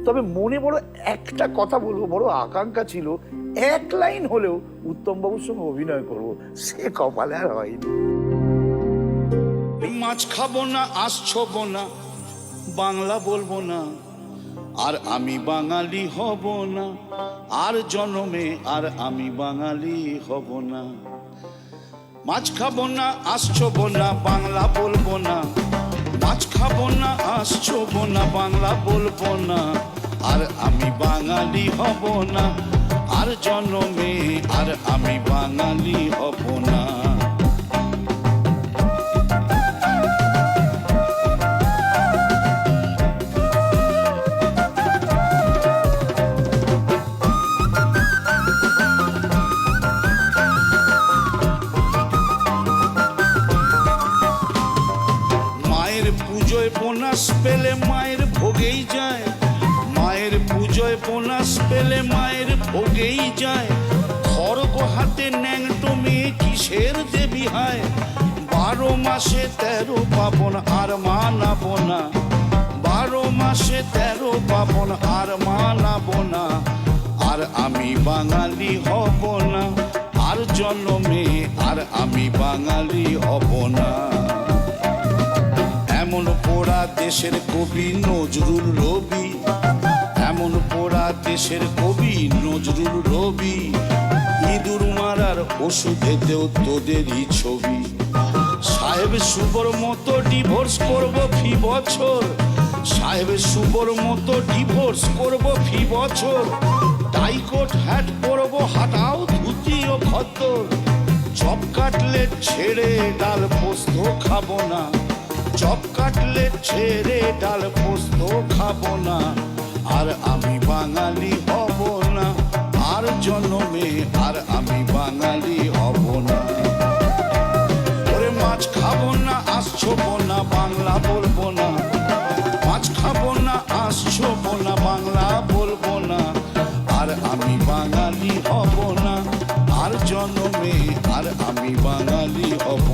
তবে মনে বড় একটা কথা বলবো, বড় আকাঙ্ক্ষা ছিল এক লাইন হলেও উত্তমবাবুর সঙ্গে অভিনয় করব, সে কপালে আর হয়নি। মাছ খাবো না, আসছব না, বাংলা বলবো না, আর আমি বাঙালি হব না, আর জন্মে আর আমি বাঙালি হব না। মাছ খাবো না, আসছব না, বাংলা বলবো না, মাছ খাবো না, আসছব না, বাংলা বলবো না, আর আমি বাঙালি হব না, আর জন্মে আর আমি বাঙালি হব না। বোনাস পেলে মায়ের ভোগেই যায়, মায়ের পুজোয় বোনাস পেলে মায়ের ভোগেই যায়, খড়গ হাতে ন্যাংটো মেয়ে কিসের দেবী হায়, 12 মাসে 13 পাবন আর মানাবো না, 12 মাসে 13 পাবন আর মানাবো না, আর আমি বাঙালি হব না, আর জন্মে আর আমি বাঙালি হব না। এমন পোড়া দেশের কবি নজরুল রবি, এমন পোড়া দেশের কবি নজরুল রবি, ইঁদুর মারার ওষুধেতেও তোদেরই ছবি। সাহেব শুভর মতো ডিভোর্স করবো ফি বছর, সাহেব শুভর মতো ডিভোর্স করবো ফি বছর, টাইকোট হ্যাট পরবো, হাটাও ধুতি ও খদ্দর, চপ কাটলেট ছেড়ে ডাল পোস্ত খাবো না, চপ কাটলেট ছেড়ে ডাল পোস্ত খাবো না, আর আমি বাঙালি হব না, আর জন্মে আর আমি বাঙালি হব না। ওরে মাছ খাবো না, আসছব না, বাংলা বলবো না, মাছ খাবো না, আসছব না, বাংলা বলবো না, আর আমি বাঙালি হব না, আর জন্মে আর আমি বাঙালি হব